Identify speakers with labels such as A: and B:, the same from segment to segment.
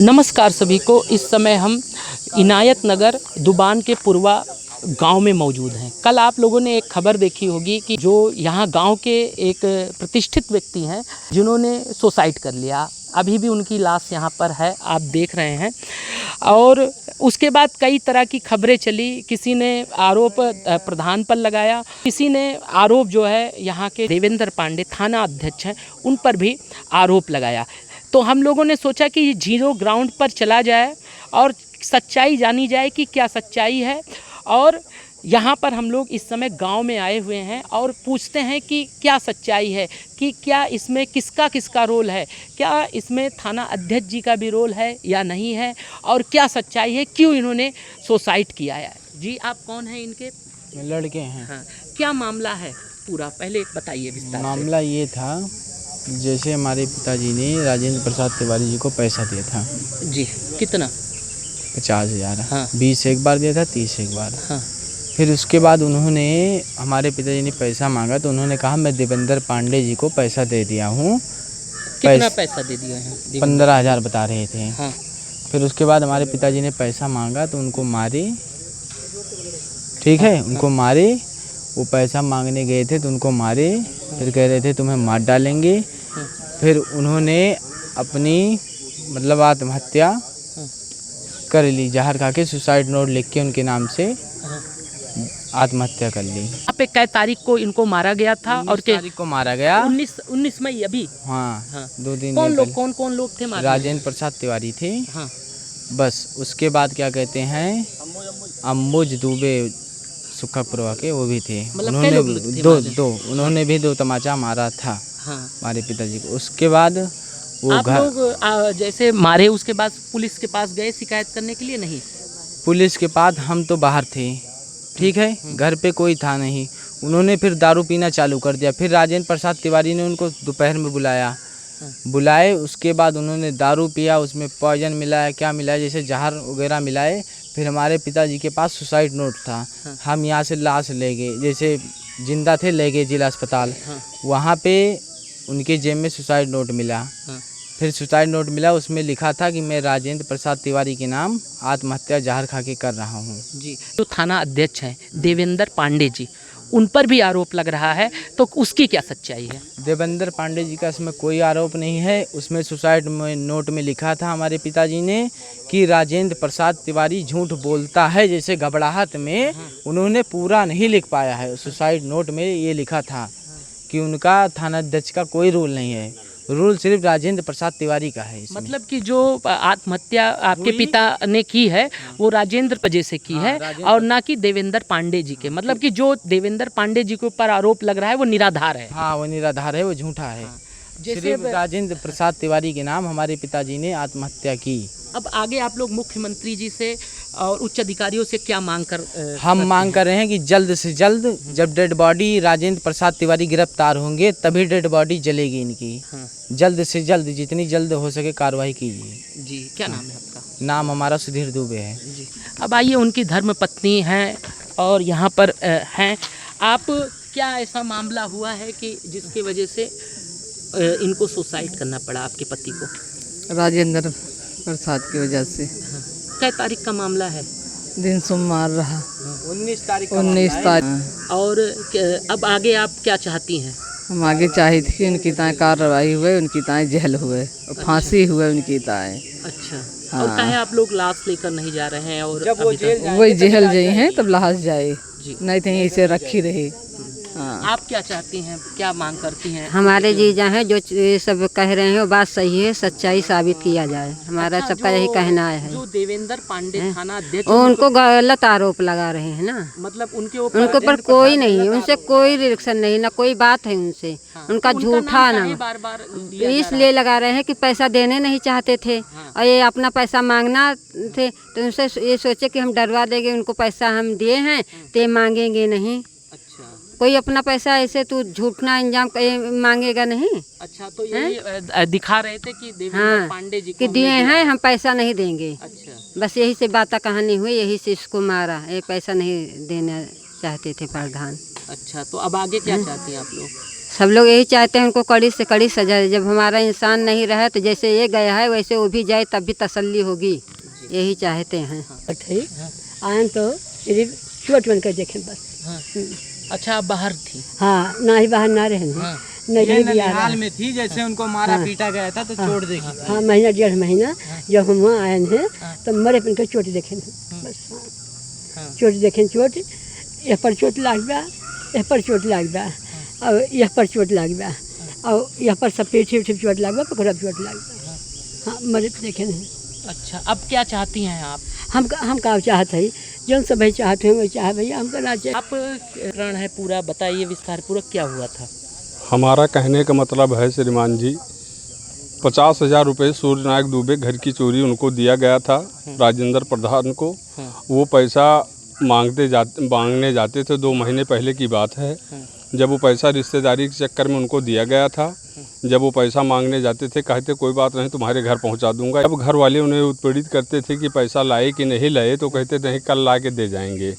A: नमस्कार सभी को। इस समय हम इनायत नगर दुबान के पूर्वा गांव में मौजूद हैं। कल आप लोगों ने एक खबर देखी होगी कि जो यहाँ गांव के एक प्रतिष्ठित व्यक्ति हैं जिन्होंने सुसाइड कर लिया। अभी भी उनकी लाश यहाँ पर है, आप देख रहे हैं। और उसके बाद कई तरह की खबरें चली। किसी ने आरोप प्रधान पर लगाया, किसी ने आरोप जो है यहाँ के देवेंद्र पांडे थाना अध्यक्ष हैं उन पर भी आरोप लगाया। तो हम लोगों ने सोचा कि जीरो ग्राउंड पर चला जाए और सच्चाई जानी जाए कि क्या सच्चाई है। और यहाँ पर हम लोग इस समय गांव में आए हुए हैं और पूछते हैं कि क्या सच्चाई है, कि क्या इसमें किसका किसका रोल है, क्या इसमें थाना अध्यक्ष जी का भी रोल है या नहीं है, और क्या सच्चाई है, क्यों इन्होंने सुसाइड किया है। जी आप कौन हैं इनके?
B: लड़के हैं।
A: हाँ, क्या मामला है पूरा पहले बताइए विस्तार से।
B: मामला ये था, जैसे हमारे पिताजी ने राजेंद्र प्रसाद तिवारी जी को पैसा दिया था।
A: जी कितना?
B: 50,000।
A: हाँ।
B: 20 एक बार दिया था, 30 एक बार।
A: हाँ।
B: फिर उसके बाद उन्होंने, हमारे पिताजी ने पैसा मांगा तो उन्होंने कहा मैं देवेंद्र पांडे जी को पैसा दे दिया हूँ।
A: कितना पैसा दे दिया है?
B: 15,000 बता रहे थे।
A: हाँ।
B: फिर उसके बाद हमारे पिताजी ने पैसा मांगा तो उनको मारे। ठीक है, उनको मारे। वो पैसा मांगने गए थे तो उनको मारे। फिर कह रहे थे तुम्हें मार डालेंगे। फिर उन्होंने अपनी मतलब आत्महत्या कर ली, जहर खा के सुसाइड नोट लिख के उनके नाम से आत्महत्या कर ली।
A: यहाँ पे कै तारीख को इनको मारा गया था? और
B: 19 तारीख को मारा गया।
A: 19 मई अभी।
B: हाँ,
A: हाँ।
B: 2 दिन
A: कौन लोग थे मारे?
B: राजेंद्र प्रसाद तिवारी थे।
A: हाँ।
B: बस उसके बाद क्या कहते हैं, अम्बुज दुबे सुखपुरवा के वो भी थे।
A: मतलब
B: उन्होंने उन्होंने भी 2 तमाचा मारा था।
A: हाँ।
B: हमारे पिताजी को। उसके बाद वो
A: आप लोग जैसे मारे उसके बाद पुलिस के पास गए शिकायत करने के लिए? नहीं,
B: पुलिस के पास हम तो बाहर थे। ठीक है, घर पे कोई था नहीं। उन्होंने फिर दारू पीना चालू कर दिया। फिर राजेंद्र प्रसाद तिवारी ने उनको दोपहर में बुलाए। उसके बाद उन्होंने दारू पिया, उसमें पॉइजन मिलाया, क्या मिलाया, जैसे जहर वगैरह मिलाए। फिर हमारे पिताजी के पास सुसाइड नोट था। हम यहाँ से लाश ले गए, जैसे जिंदा थे ले गए जिला अस्पताल। वहाँ पे उनके जेब में सुसाइड नोट मिला। फिर सुसाइड नोट मिला, उसमें लिखा था कि मैं राजेंद्र प्रसाद तिवारी के नाम आत्महत्या जहर खा के कर रहा हूँ।
A: जी, जो थाना अध्यक्ष हैं देवेंद्र पांडे जी, उन पर भी आरोप लग रहा है, तो उसकी क्या सच्चाई है?
B: देवेंद्र पांडे जी का इसमें कोई आरोप नहीं है। उसमें सुसाइड नोट में लिखा था हमारे पिताजी ने कि राजेंद्र प्रसाद तिवारी झूठ बोलता है, जैसे घबराहट में उन्होंने पूरा नहीं लिख पाया है। सुसाइड नोट में ये लिखा था कि उनका थाना अध्यक्ष का कोई रोल नहीं है, रूल सिर्फ राजेंद्र प्रसाद तिवारी का है इसमें।
A: मतलब कि जो आत्महत्या आपके पिता ने की है वो राजेंद्र वजह से की है, और ना कि देवेंद्र पांडे जी के। मतलब कि जो देवेंद्र पांडे जी के ऊपर आरोप लग रहा है वो निराधार है।
B: हाँ, वो निराधार है, वो झूठा है।
A: जैसे
B: सिर्फ राजेंद्र प्रसाद तिवारी के नाम हमारे पिताजी ने आत्महत्या की।
A: अब आगे आप लोग मुख्यमंत्री जी से और उच्च अधिकारियों से क्या मांग कर
B: हम मांग कर रहे हैं कि जल्द से जल्द जब डेड बॉडी राजेंद्र प्रसाद तिवारी गिरफ्तार होंगे तभी डेड बॉडी जलेगी इनकी।
A: हाँ।
B: जल्द से जल्द, जितनी जल्द हो सके कार्रवाई कीजिए।
A: जी, क्या नाम है आपका?
B: नाम हमारा सुधीर दुबे है।
A: जी, अब आइए, उनकी धर्मपत्नी हैं और यहाँ पर हैं। आप, क्या ऐसा मामला हुआ है कि जिसकी वजह से इनको सुसाइड करना पड़ा आपके पति को?
C: राजेंद्र प्रसाद की वजह से।
A: हाँ। क्या तारीख का मामला है?
C: दिन सोमवार रहा।
B: 19 तारीख।
C: 19 तारीख।
A: और अब आगे आप क्या चाहती हैं?
C: हम आगे चाहे थी कि उनकी ताएं कार्रवाई हुए, उनकी ताएं जेल हुए और फांसी हुए उनकी ताएं।
A: अच्छा।
C: हाँ।
A: और काहे आप लोग लाश लेकर नहीं जा रहे हैं? और
B: जब वो जेल
C: वही जेल गई हैं तब लाश जाए,
A: जी,
C: नहीं तो इसे रखी रही। हाँ।
A: आप क्या चाहती हैं, क्या मांग करती हैं?
D: हमारे जीजा हैं जो ये सब कह रहे हैं वो बात सही है, सच्चाई साबित किया जाए, हमारा
A: अच्छा,
D: सबका यही कहना है।
A: जो देवेंद्र पांडे थाना अध्यक्ष,
D: उनको गलत आरोप लगा रहे हैं ना।
A: मतलब उनके
D: उनके ऊपर कोई नहीं, उनसे कोई रिएक्शन नहीं, ना कोई बात है उनसे। उनका झूठा नाम
A: बार बार
D: इसलिए लगा रहे हैं कि पैसा देने नहीं चाहते थे और ये अपना पैसा मांगना थे, तो उनसे ये सोचे कि हम डरवा देंगे, उनको पैसा हम दिए हैं तो मांगेंगे नहीं। कोई अपना पैसा ऐसे तू झूठना इंजाम मांगेगा नहीं।
A: अच्छा, तो ये दिखा रहे थे कि देवेंद्र पांडे जी
D: कि दिए हैं, हम पैसा नहीं देंगे।
A: अच्छा।
D: बस यही से बात कहानी हुई, यही से इसको मारा। ये पैसा नहीं देना चाहते थे प्रधान।
A: अच्छा, तो अब आगे क्या चाहती हैं आप लोग?
D: सब लोग यही चाहते हैं उनको कड़ी से कड़ी सजा दे। जब हमारा इंसान नहीं रहा तो जैसे ये गया है वैसे वो भी जाए तब भी तसल्ली होगी, यही चाहते हैं।
E: आए तो सिर्फ चोट बन कर देखें बस।
A: हाँ। अच्छा, आप बाहर थी?
E: हाँ, ना ही बाहर ना रहे,
A: हाँ।
E: नहीं भी आ रहा।
B: में थी, जैसे उनको मारा पीटा गया था तो चोट देखी।
E: हाँ, महीना 1.5 महीना जब हम वहाँ आए हैं तो मरे पन कर चोट देखे बस। हाँ, चोट देखें, चोट यह पर चोट लाग बा, यह पर चोट लाग बा, और यह पर चोट लाग बा, और यह पर सब पेट चोट लाग बा, पकड़ा चोट लाग बा। हाँ, मरे देखे नहीं।
A: अच्छा, अब क्या चाहती हैं आप?
E: हम का चाहते हैं, जो सब भाई चाहते हैं वही चाहे भैया, हम करना चाहिए।
A: आप रण है पूरा, बताइए विस्तार पूर्वक क्या हुआ था?
F: हमारा कहने का मतलब है श्रीमान जी, 50,000 रुपये सूर्य नायक दुबे घर की चोरी उनको दिया गया था, राजेंद्र प्रधान को। वो पैसा मांगने जाते थे, 2 महीने पहले की बात है। जब वो पैसा रिश्तेदारी के चक्कर में उनको दिया गया था, जब वो पैसा मांगने जाते थे कहते कोई बात नहीं तुम्हारे घर पहुंचा दूंगा। जब घर वाले उन्हें उत्पीड़ित करते थे कि पैसा लाए कि नहीं लाए, तो कहते नहीं कल ला के दे जाएंगे।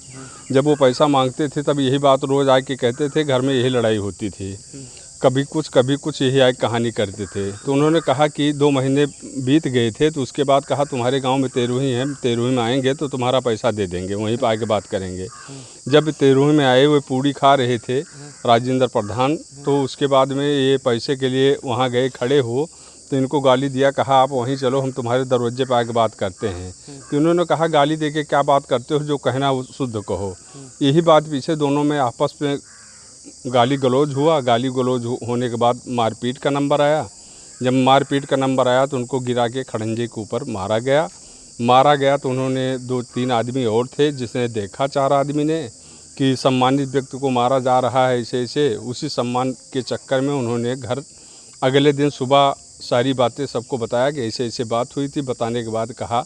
F: जब वो पैसा मांगते थे तब यही बात रोज़ आके कहते थे, घर में यही लड़ाई होती थी, कभी कुछ यही आए कहानी करते थे। तो उन्होंने कहा कि 2 महीने बीत गए थे, तो उसके बाद कहा तुम्हारे गांव में तेरुही हैं, तेरुही में आएंगे तो तुम्हारा पैसा दे देंगे, वहीं पर आके बात करेंगे। जब तेरुही में आए, वो पूड़ी खा रहे थे राजेंद्र प्रधान, तो उसके बाद में ये पैसे के लिए वहाँ गए, खड़े हो तो इनको गाली दिया, कहा आप वहीं चलो, हम तुम्हारे दरवाजे पर आके बात करते हैं। तो उन्होंने कहा गाली दे के क्या बात करते हो, जो कहना वो शुद्ध कहो। यही बात पीछे दोनों में आपस में गाली गलौज हुआ। गाली गलौज होने के बाद मारपीट का नंबर आया। जब मारपीट का नंबर आया तो उनको गिरा के खड़ंजे के ऊपर मारा गया। तो उन्होंने 2-3 आदमी और थे, जिसने देखा 4 आदमी ने कि सम्मानित व्यक्ति को मारा जा रहा है ऐसे। उसी सम्मान के चक्कर में उन्होंने घर अगले दिन सुबह सारी बातें सबको बताया कि ऐसे बात हुई थी। बताने के बाद कहा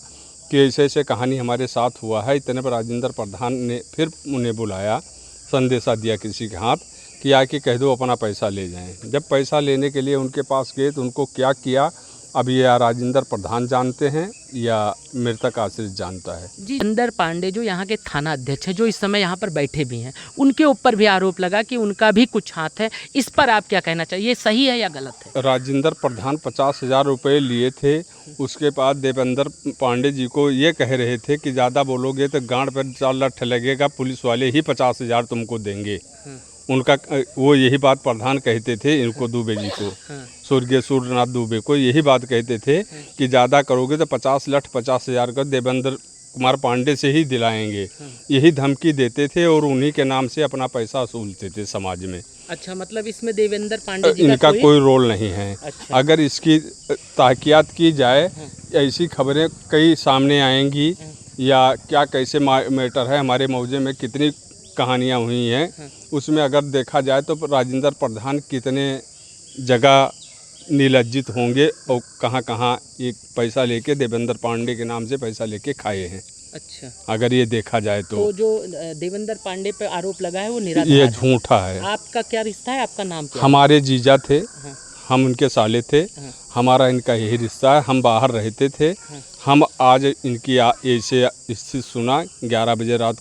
F: कि ऐसे कहानी हमारे साथ हुआ है। इतने पर राजेंद्र प्रधान ने फिर उन्हें बुलाया, संदेशा दिया किसी के हाथ कि आके कह दो अपना पैसा ले जाएं। जब पैसा लेने के लिए उनके पास गए तो उनको क्या किया, अब ये राजेंद्र प्रधान जानते हैं या मृतक आश्रित जानता है।
A: जी, राजेंद्र पांडे जो यहाँ के थाना अध्यक्ष हैं, जो इस समय यहाँ पर बैठे भी हैं, उनके ऊपर भी आरोप लगा कि उनका भी कुछ हाथ है। इस पर आप क्या कहना चाहिए, ये सही है या गलत है?
F: राजेंद्र प्रधान 50,000 रुपये लिए थे। उसके बाद देवेंद्र पांडे जी को ये कह रहे थे कि ज़्यादा बोलोगे तो गांड पर 4 लठ लगेगा, पुलिस वाले ही 50,000 तुमको देंगे। उनका वो यही बात प्रधान कहते थे इनको, दुबे जी को, स्वर्गीय सूर्यनाथ दुबे को यही बात कहते थे कि ज़्यादा करोगे तो 50,00,000 का देवेंद्र कुमार पांडे से ही दिलाएंगे। यही धमकी देते थे और उन्हीं के नाम से अपना पैसा वसूलते थे समाज में।
A: अच्छा, मतलब इसमें देवेंद्र पांडे जी
F: इनका कोई रोल नहीं है।
A: अच्छा।
F: अगर इसकी तहकीकात की जाए, ऐसी खबरें कई सामने आएंगी या क्या कैसे मैटर है, हमारे मौजे में कितनी कहानियाँ हुई हैं, उसमें अगर देखा जाए तो राजेंद्र प्रधान कितने जगह निर्लज्जित होंगे और कहाँ ये पैसा लेके देवेंद्र पांडे के नाम से पैसा लेके खाए हैं।
A: अच्छा,
F: अगर ये देखा जाए तो
A: जो देवेंद्र पांडे पे आरोप लगा है वो निराधार
F: ये
A: है।
F: झूठा है।
A: आपका क्या रिश्ता है, आपका नाम क्या है?
F: हमारे जीजा थे, हम उनके साले थे, हमारा इनका यही रिश्ता है। हम बाहर रहते थे। हम आज इनकी ऐसे स्थिति सुना, 11 बजे रात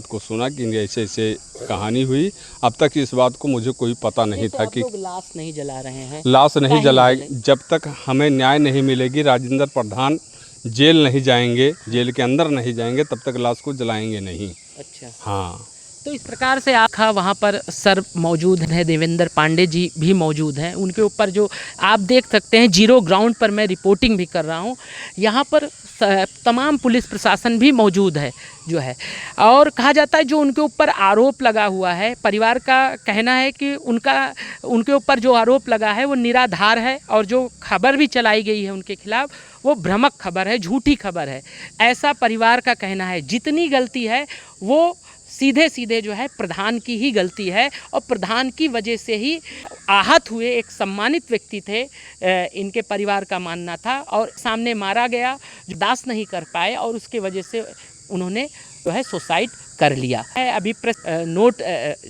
F: को सुना कि इनकी ऐसे कहानी हुई। अब तक इस बात को मुझे कोई पता नहीं था कि
A: लाश नहीं जला रहे हैं।
F: लाश नहीं जलाए, जब तक हमें न्याय नहीं मिलेगी, राजेंद्र प्रधान जेल नहीं जाएंगे, जेल के अंदर नहीं जाएंगे, तब तक लाश को जलाएंगे नहीं।
A: अच्छा,
F: हाँ।
A: तो इस प्रकार से आखा वहाँ पर सर मौजूद हैं, देवेंद्र पांडे जी भी मौजूद हैं। उनके ऊपर जो आप देख सकते हैं, 0 ग्राउंड पर मैं रिपोर्टिंग भी कर रहा हूँ। यहाँ पर तमाम पुलिस प्रशासन भी मौजूद है जो है, और कहा जाता है जो उनके ऊपर आरोप लगा हुआ है, परिवार का कहना है कि उनके ऊपर जो आरोप लगा है वो निराधार है, और जो खबर भी चलाई गई है उनके खिलाफ वो भ्रामक खबर है, झूठी खबर है, ऐसा परिवार का कहना है। जितनी गलती है वो सीधे जो है प्रधान की ही गलती है, और प्रधान की वजह से ही आहत हुए एक सम्मानित व्यक्ति थे, इनके परिवार का मानना था, और सामने मारा गया, जो बर्दाश्त नहीं कर पाए और उसके वजह से उन्होंने जो है सुसाइड कर लिया है। अभी नोट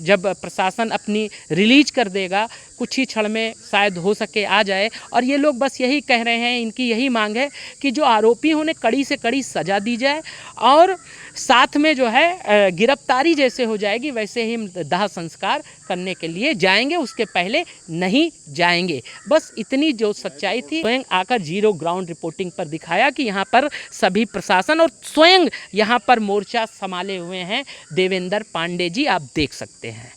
A: जब प्रशासन अपनी रिलीज कर देगा, कुछ ही क्षण में शायद हो सके आ जाए। और ये लोग बस यही कह रहे हैं, इनकी यही मांग है कि जो आरोपी हैं उन्हें कड़ी से कड़ी सज़ा दी जाए और साथ में जो है गिरफ्तारी जैसे हो जाएगी वैसे ही हम दाह संस्कार करने के लिए जाएंगे, उसके पहले नहीं जाएंगे। बस इतनी जो सच्चाई थी स्वयं आकर जीरो ग्राउंड रिपोर्टिंग पर दिखाया कि यहाँ पर सभी प्रशासन और स्वयं यहाँ पर मोर्चा संभाले हुए हैं देवेंद्र पांडे जी, आप देख सकते हैं।